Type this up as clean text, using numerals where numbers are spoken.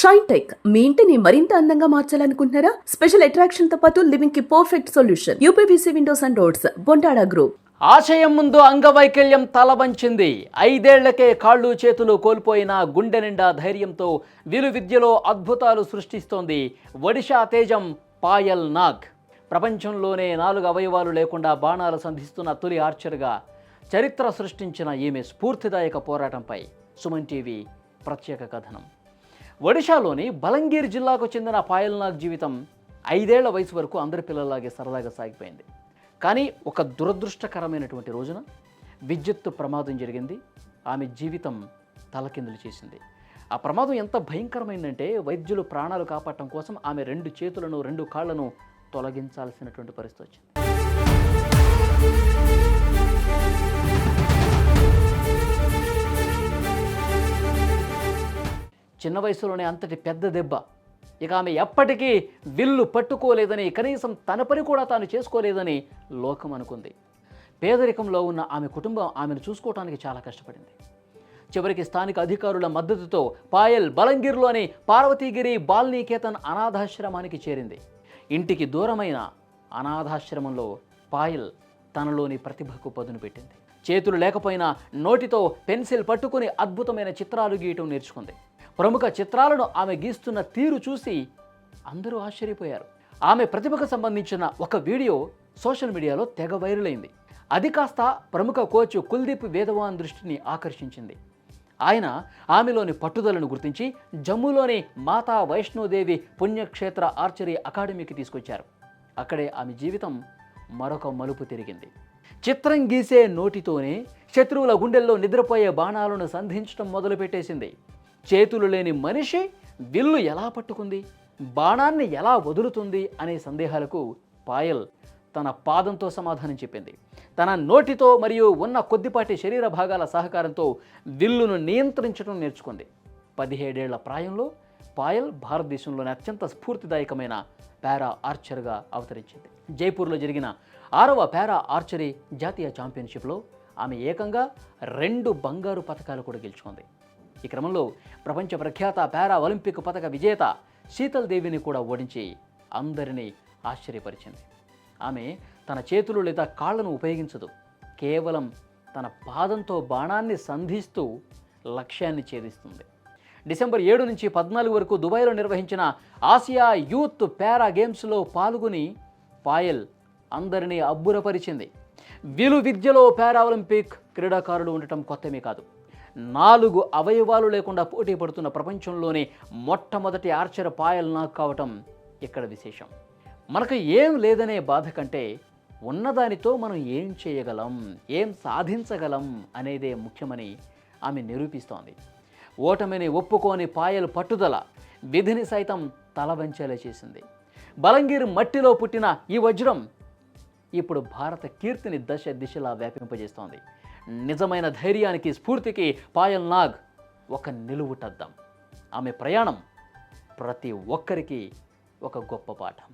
Shine tech మీ ఇంటిని మరింత అందంగా మార్చాలనుకుంటున్నారా? స్పెషల్ అట్రాక్షన్ తో పాటు లివింగ్ కి perfect solution. UPVC windows and doors, Bontada group. ఆశయం ముందు అంగవైకల్యం తలవంచింది. 5 ఏళ్లకే కాళ్ళు చేతులు కోల్పోయిన గుండె నిండా ధైర్యంతో విలువిద్యలో అద్భుతాలు సృష్టిస్తోంది ఒడిషా తేజం పాయల్ నాగ్. ప్రపంచంలోనే 4 అవయవాలు లేకుండా బాణాలు సంధిస్తున్న తొలి ఆర్చర్గా చరిత్ర సృష్టించిన ఈమె స్ఫూర్తిదాయక పోరాటంపై సుమన్ టీవీ ప్రత్యేక కథనం. ఒడిషాలోని బలంగీర్ జిల్లాకు చెందిన పాయల్ నాగ్ జీవితం 5 ఏళ్ల వయసు వరకు అందరి పిల్లల్లాగే సరదాగా సాగిపోయింది. కానీ ఒక దురదృష్టకరమైనటువంటి రోజున విద్యుత్తు ప్రమాదం జరిగింది. ఆమె జీవితం తలకిందులు చేసింది. ఆ ప్రమాదం ఎంత భయంకరమైందంటే వైద్యులు ప్రాణాలు కాపాడటం కోసం ఆమె 2 చేతులను 2 కాళ్లను తొలగించాల్సినటువంటి పరిస్థితి వచ్చింది. చిన్న వయసులోనే అంతటి పెద్ద దెబ్బ. ఇక ఆమె ఎప్పటికీ విల్లు పట్టుకోలేదని, కనీసం తన పని కూడా తాను చేసుకోలేదని లోకం అనుకుంది. పేదరికంలో ఉన్న ఆమె కుటుంబం ఆమెను చూసుకోవడానికి చాలా కష్టపడింది. చివరికి స్థానిక అధికారుల మద్దతుతో పాయల్ బలంగీర్లోని పార్వతీగిరి బాల్నీకేతన్ అనాథాశ్రమానికి చేరింది. ఇంటికి దూరమైన అనాథాశ్రమంలో పాయల్ తనలోని ప్రతిభకు పదును పెట్టింది. చేతులు లేకపోయినా నోటితో పెన్సిల్ పట్టుకుని అద్భుతమైన చిత్రాలు గీయటం నేర్చుకుంది. ప్రముఖ చిత్రాలను ఆమె గీస్తున్న తీరు చూసి అందరూ ఆశ్చర్యపోయారు. ఆమె ప్రతిభకు సంబంధించిన ఒక వీడియో సోషల్ మీడియాలో తెగ వైరల్ అయింది. అది కాస్త ప్రముఖ కోచ్ కుల్దీప్ వేదవాన్ దృష్టిని ఆకర్షించింది. ఆయన ఆమెలోని పట్టుదలను గుర్తించి జమ్మూలోని మాతా వైష్ణోదేవి పుణ్యక్షేత్ర ఆర్చరీ అకాడమీకి తీసుకొచ్చారు. అక్కడే ఆమె జీవితం మరొక మలుపు తిరిగింది. చిత్రం గీసే నోటితోనే శత్రువుల గుండెల్లో నిద్రపోయే బాణాలను సంధించడం మొదలుపెట్టేసింది. చేతులు లేని మనిషి విల్లు ఎలా పట్టుకుంది, బాణాన్ని ఎలా వదులుతుంది అనే సందేహాలకు పాయల్ తన పాదంతో సమాధానం చెప్పింది. తన నోటితో మరియు ఉన్న కొద్దిపాటి శరీర భాగాల సహకారంతో విల్లును నియంత్రించడం నేర్చుకుంది. 17 ఏళ్ల ప్రాయంలో పాయల్ భారతదేశంలోని అత్యంత స్ఫూర్తిదాయకమైన పారా ఆర్చర్గా అవతరించింది. జైపూర్లో జరిగిన 6వ పారా ఆర్చరీ జాతీయ ఛాంపియన్షిప్లో ఆమె ఏకంగా 2 బంగారు పతకాలు కూడా గెలుచుకుంది. ఈ క్రమంలో ప్రపంచ ప్రఖ్యాత పారా ఒలింపిక్ పతక విజేత శీతల్ దేవిని కూడా ఓడించి అందరినీ ఆశ్చర్యపరిచింది. ఆమె తన చేతులు లేదా కాళ్లను ఉపయోగించదు. కేవలం తన పాదంతో బాణాన్ని సంధిస్తూ లక్ష్యాన్ని ఛేదిస్తుంది. డిసెంబర్ 7 నుంచి 14 వరకు దుబాయ్లో నిర్వహించిన ఆసియా యూత్ పారా గేమ్స్లో పాల్గొని పాయల్ అందరినీ అబ్బురపరిచింది. విలువిద్యలో పారా ఒలింపిక్ క్రీడాకారులు ఉండటం కొత్తమే కాదు. 4 అవయవాలు లేకుండా పోటీ పడుతున్న ప్రపంచంలోనే మొట్టమొదటి ఆర్చర్ పాయల్ నాగ్ కావటం ఇక్కడ విశేషం. మనకు ఏం లేదనే బాధ కంటే ఉన్నదానితో మనం ఏం చేయగలం, ఏం సాధించగలం అనేదే ముఖ్యమని ఆమె నిరూపిస్తోంది. ఓటమిని ఒప్పుకోని పాయల్ పట్టుదల విధిని సైతం తలవంచేలా చేసింది. బలంగీర్ మట్టిలో పుట్టిన ఈ వజ్రం ఇప్పుడు భారత కీర్తిని దశ దిశలా వ్యాపింపజేస్తోంది. నిజమైన ధైర్యానికి, స్ఫూర్తికి పాయల్ నాగ్ ఒక నిలువుటద్దం. ఆమె ప్రయాణం ప్రతి ఒక్కరికి ఒక గొప్ప పాఠం.